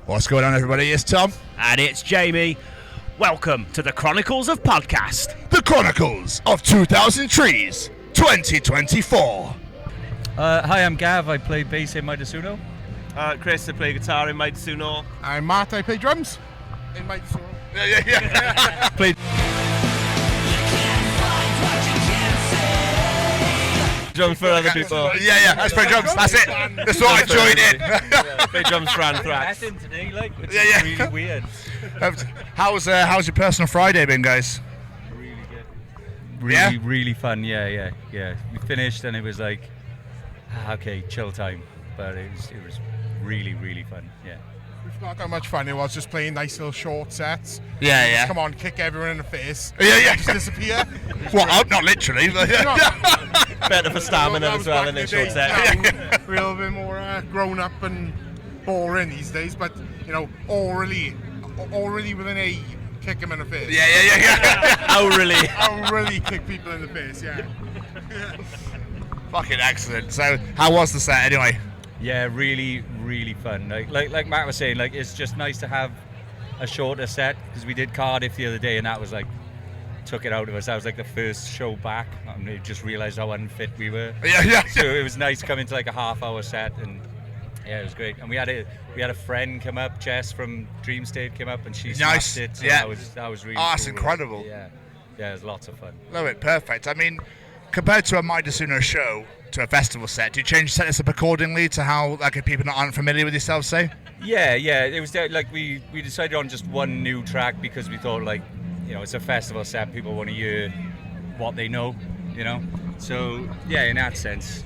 What's going on, everybody? It's Tom. And it's Jamie. Welcome to the Chronicles of Podcast. The Chronicles of 2000 Trees 2024. Hi, I'm Gav. I play bass in Midasuno. Chris, I play guitar in Midasuno. I'm Matt. I play drums in Midasuno. Yeah. Played drums for other people. Yeah. That's play drums. That's it. That's what I joined in. Play drums for Anthrax. Today, which Yeah. is really weird. How's your personal Friday been, guys? Really good. Really fun. Yeah. We finished and it was like, okay, chill time. But it was really fun. Yeah. We forgot how much fun it was just playing nice little short sets. Yeah. Just come on, kick everyone in the face. Yeah. Just disappear. Well, not literally. But Better for stamina as well in a short set. We're a little bit more grown up and boring these days, but orally with an A, kick them in the face. Yeah. Really kick people in the face. Yeah. Fucking excellent. So, how was the set anyway? Yeah, really fun. Like Matt was saying, it's just nice to have a shorter set because we did Cardiff the other day and that was took it out of us. That was the first show back and we just realised how unfit we were. Yeah. So it was nice coming to a half-hour set and yeah, it was great. And we had a friend come up, Jess from Dream State came up and she smashed it. So that was really cool. That's incredible. Yeah, it was lots of fun. Love it, perfect. I mean, compared to a Midasuno show to a festival set, do you change set up accordingly to how if people that aren't familiar with yourself say? Yeah. It was we decided on just one new track because we thought it's a festival set, people want to hear what they know, So yeah, in that sense.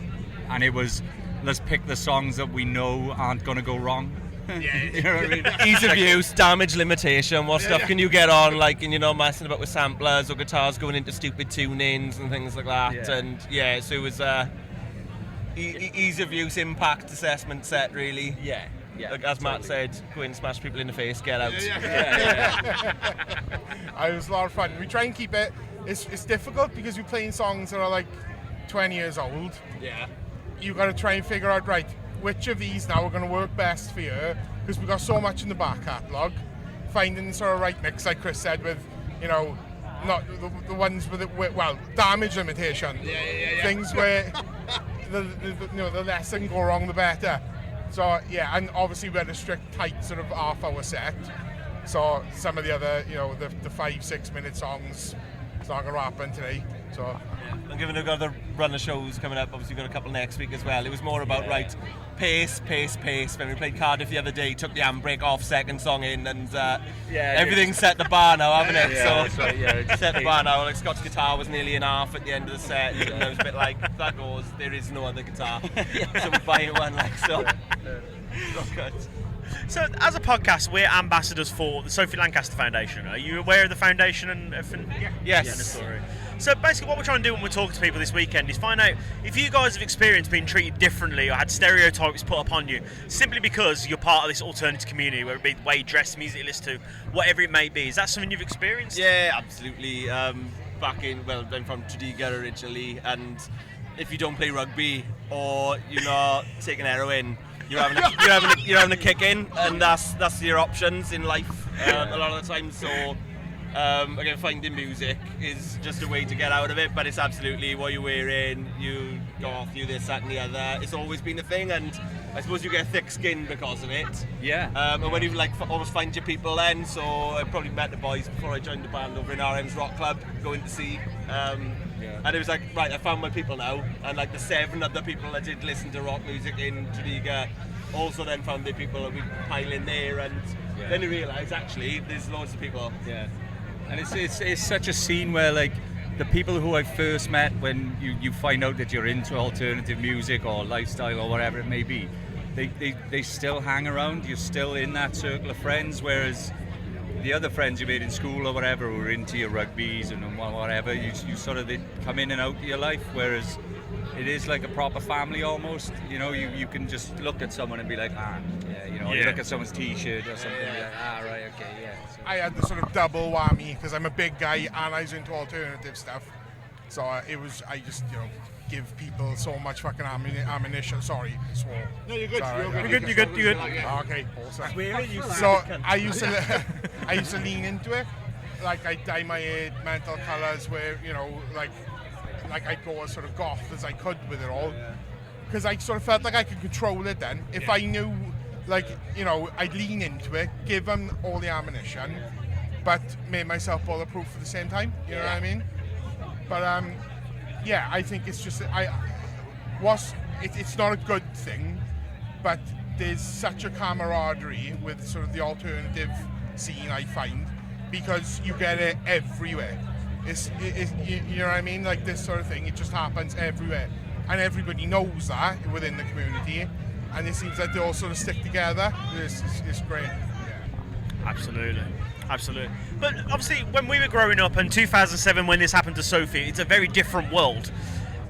And it was, let's pick the songs that we know aren't going to go wrong. Yeah. You know what I mean? Ease of use, damage limitation, what stuff can you get on, and you're not messing about with samplers or guitars going into stupid tunings and things like that. Yeah. And so it was ease of use impact assessment set really. Yeah. As Matt said, go in, smash people in the face, get out. Yeah. It was a lot of fun. We try and keep it. It's difficult because we're playing songs that are 20 years old. Yeah. You got to try and figure out which of these now are going to work best for you because we've got so much in the back catalogue. Finding the sort of right mix, like Chris said, with not the ones with damage limitation. Yeah. Things where the less can go wrong, the better. So yeah, and obviously we had a strict, tight sort of half-hour set. So some of the other, the 5-6 minute songs, it's not going to happen today. So. And given we've got the run of shows coming up, obviously we've got a couple next week as well. It was more about pace. When we played Cardiff the other day, took the handbrake off, second song in, and everything's set the bar now, haven't it? That's right, set the bar now. Scott's guitar was nearly in half at the end of the set, and I was a bit that goes, there is no other guitar, so we're buying one so. Not good. So, as a podcast, we're ambassadors for the Sophie Lancaster Foundation. Are you aware of the foundation and everything? Yes. So basically what we're trying to do when we're talking to people this weekend is find out if you guys have experienced being treated differently or had stereotypes put upon you simply because you're part of this alternative community, whether it be the way you dress, music you listen to, whatever it may be. Is that something you've experienced? Yeah, absolutely. I'm from Tredegar originally, and if you don't play rugby or you're not taking heroin, you're having a kick in, and that's your options in life a lot of the time. So again, finding music is just a way to get out of it, but it's absolutely what you're wearing, you go off, you this, that and the other. It's always been a thing, and I suppose you get thick skin because of it. Yeah. And when you almost find your people then, so I probably met the boys before I joined the band over in RM's Rock Club, going to see. And it was right, I found my people now, and the 7 other people that did listen to rock music in Tredegar also then found their people that we pile in there, and then you realise actually there's loads of people. Yeah. And it's such a scene where the people who I first met when you find out that you're into alternative music or lifestyle or whatever it may be, they still hang around. You're still in that circle of friends, whereas the other friends you made in school or whatever who were into your rugbies and whatever, you sort of, they come in and out of your life, whereas it is like a proper family almost. You can just look at someone and be like, you look at someone's t-shirt or something and be like, right, okay, yeah. So. I had the sort of double whammy because I'm a big guy and I was into alternative stuff. So it was, I just, give people so much fucking ammunition. Sorry, swore. No, you're good. Sorry, You're good. Okay, awesome. So I used to lean into it. Like I dye my hair mental colours where, like I'd go as sort of goth as I could with it all. Because I sort of felt like I could control it then. If I knew, I'd lean into it, give them all the ammunition, but made myself bulletproof at the same time. You know what I mean? But I think it's just it's not a good thing, but there's such a camaraderie with sort of the alternative scene, I find, because you get it everywhere. You know what I mean? Like this sort of thing, it just happens everywhere, and everybody knows that within the community, and it seems like they all sort of stick together. It's great. Yeah. Absolutely. But obviously, when we were growing up in 2007, when this happened to Sophie, it's a very different world.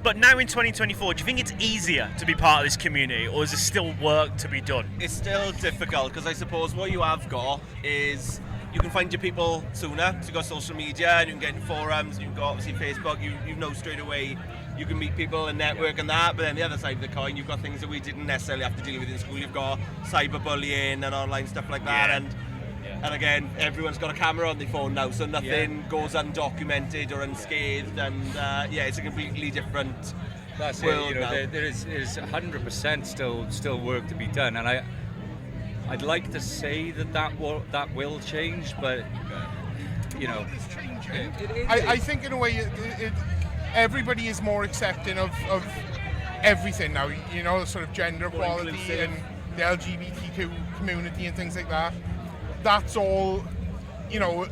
But now in 2024, do you think it's easier to be part of this community, or is there still work to be done? It's still difficult because I suppose what you have got is you can find your people sooner. So you've got social media and you can get in forums, you've got obviously Facebook, you know straight away you can meet people and network and that. But then the other side of the coin, you've got things that we didn't necessarily have to deal with in school. You've got cyberbullying and online stuff like that. And again, everyone's got a camera on their phone now, so nothing goes undocumented or unscathed, and it's a completely different world now. There is 100% still work to be done, and I'd like to say that will change, but it's changing. I think in a way, everybody is more accepting of everything now. Sort of gender equality and the LGBTQ community and things like that. That's all,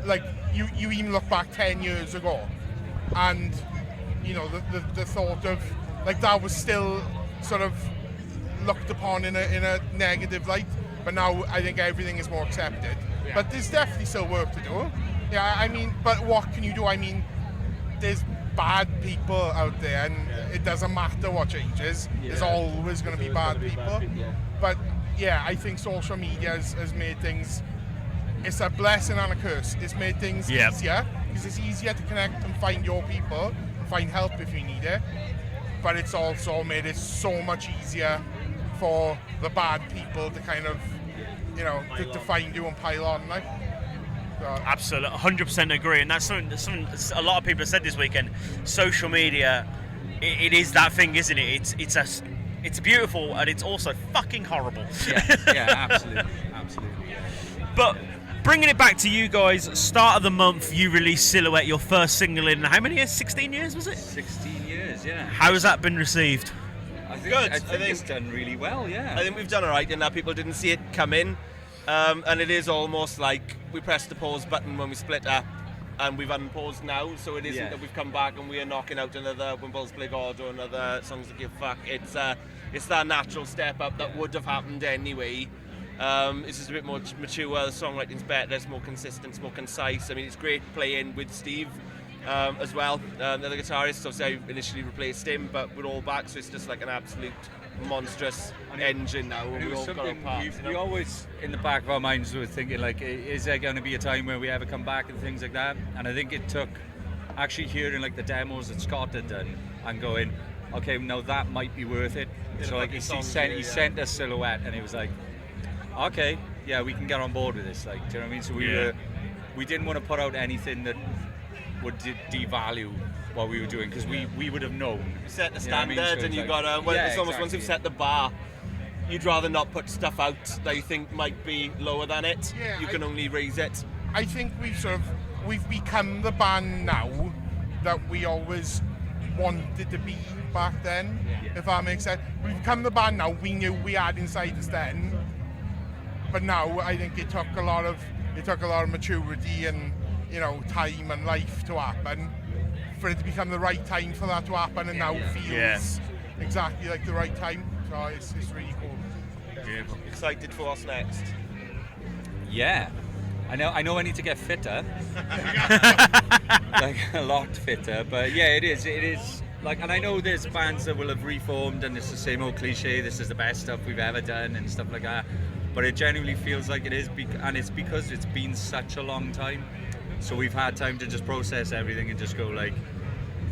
like you even look back 10 years ago, and the thought of like that was still sort of looked upon in a negative light. But now I think everything is more accepted. Yeah. But there's definitely still work to do. Yeah, I mean, but what can you do? I mean, there's bad people out there, and it doesn't matter what changes. Yeah. There's always going to be bad people. But I think social media has made things. It's a blessing and a curse. It's made things easier, because it's easier to connect and find your people, and find help if you need it. But it's also made it so much easier for the bad people to kind of, to find you and pile on. Absolutely, 100% agree. And that's something a lot of people have said this weekend. Social media, it is that thing, isn't it? It's beautiful, and it's also fucking horrible. Yeah, absolutely. But bringing it back to you guys, start of the month, you released Silhouette, your first single in how many years? 16 years, was it? 16 years, yeah. How has that been received? I think it's done really well, yeah. I think we've done all right in that people didn't see it come in. And it is almost like we pressed the pause button when we split up, and we've unpaused now, so it isn't that we've come back and we are knocking out another When Bulls Play God or another Songs That Give Fuck. It's that natural step up that would have happened anyway. It's just a bit more mature, the songwriting's better, it's more consistent, it's more concise. I mean, it's great playing with Steve as well, the other guitarist. Obviously I initially replaced him, but we're all back, so it's just like an absolute monstrous engine now, and we all got our parts. We always, in the back of our minds, were thinking like, is there going to be a time where we ever come back and things like that? And I think it took actually hearing like the demos that Scott had done and going, okay, now that might be worth it. So like he sent us Silhouette, and it was like, okay, yeah, we can get on board with this. Like, do you know what I mean? So we didn't want to put out anything that would devalue what we were doing, because we would have known. You set the standard, and you got to. It's almost once you've set the bar, you'd rather not put stuff out that you think might be lower than it. Yeah, you can only raise it. I think we've become the band now that we always wanted to be back then. Yeah. If that makes sense, we've become the band now we knew we had inside us then. But now I think it took a lot of maturity and time and life to happen for it to become the right time for that to happen, and now feels exactly like the right time. So it's really cool. Beautiful. Excited for what's next? Yeah, I know I need to get fitter, like a lot fitter. But yeah, it is like, and I know there's bands that will have reformed, and it's the same old cliche. This is the best stuff we've ever done and stuff like that. But it genuinely feels like it is, and it's because it's been such a long time. So we've had time to just process everything and just go like,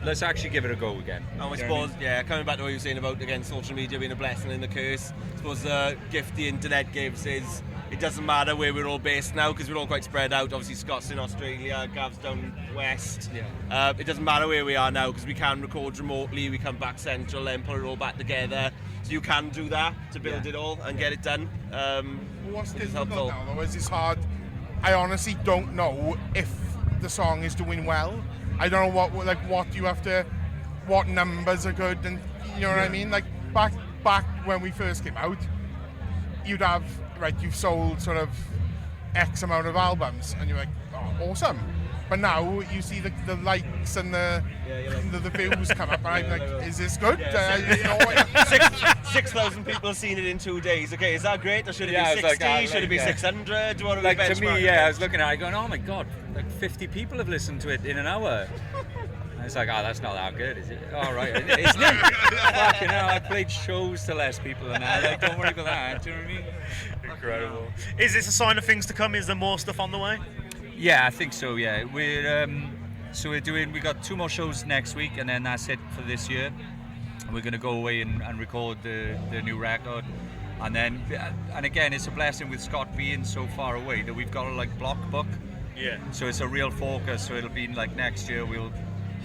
let's actually give it a go again. And I You know what suppose, mean? yeah, coming back to what you were saying about, again, social media being a blessing and a curse, I suppose the gift the internet gives is it doesn't matter where we're all based now because we're all quite spread out. Obviously, Scott's in Australia, Gav's down west. Yeah. It doesn't matter where we are now because we can record remotely, we come back central, then put it all back together. So you can do that to build it all and get it done. What's It is difficult helpful. now, though, is it's hard. I honestly don't know if the song is doing well. I don't know what you have to, what numbers are good, and you know what I mean. Like back when we first came out, you'd have you've sold sort of X amount of albums, and you're like, oh, awesome. But now you see the likes and the views come up, and I'm like, is this good? You know, 6,000 people have seen it in 2 days. Okay, is that great? Or should it Yeah, be it's 60? like, Should it be yeah. 600? What are we Like to benchmarking? me, I was looking at it going, oh my god, like 50 people have listened to it in an hour. And it's like, oh, that's not that good, is it? All right, isn't it? Fucking hell, I played shows to less people than that. Like, don't worry about that. Do you know what I mean? Incredible. Is this a sign of things to come? Is there more stuff on the way? Yeah, I think so. Yeah, we got 2 more shows next week, and then that's it for this year. We're going to go away and record the new record, and again, it's a blessing with Scott being so far away that we've got to block book. Yeah. So it's a real focus. So it'll be like next year we'll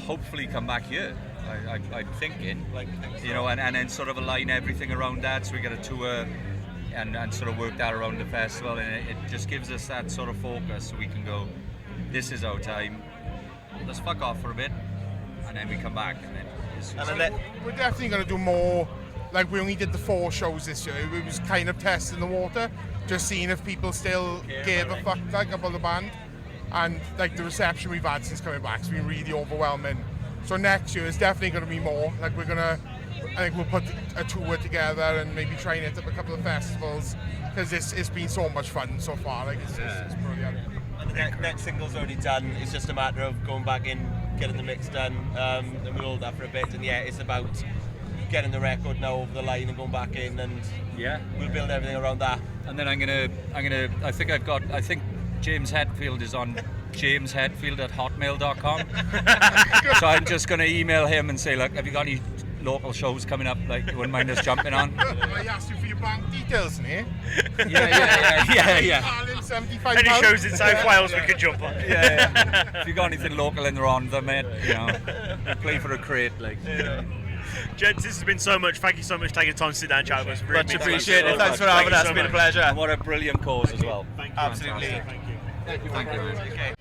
hopefully come back here. I'm thinking, you know, and then sort of align everything around that. So we got a tour. And sort of work that around the festival, and it just gives us that sort of focus so we can go, this is our time, let's fuck off for a bit, and then we come back. we're definitely going to do more. Like, we only did the 4 shows this year. It was kind of testing the water, just seeing if people still gave a fuck about the band. And the reception we've had since coming back has been really overwhelming. So next year is definitely going to be more. I think we'll put a tour together and maybe try and hit up a couple of festivals, because it's been so much fun so far. It's brilliant. And the next single's already done. It's just a matter of going back in, getting the mix done, and we'll hold that for a bit. And yeah, it's about getting the record now over the line and going back in, and we'll build everything around that. And then I think James Hetfield is on jameshetfield@hotmail.com. So I'm just going to email him and say, look, have you got any local shows coming up, you wouldn't mind us jumping on? I asked you for your bank details, eh? Yeah. £75. Any shows in South Wales we could jump on? Yeah. If you got anything local in the Rhondda, mate, you know, we'll play for a crate, Gents, this has been so much. Thank you so much for taking the time to sit down and chat with us. Really Much means appreciated. so Thanks much. for having Thank you us. so It's been a much. pleasure. And what a brilliant cause as well. Thank you. Absolutely. Fantastic. Thank you. Thank you. Okay.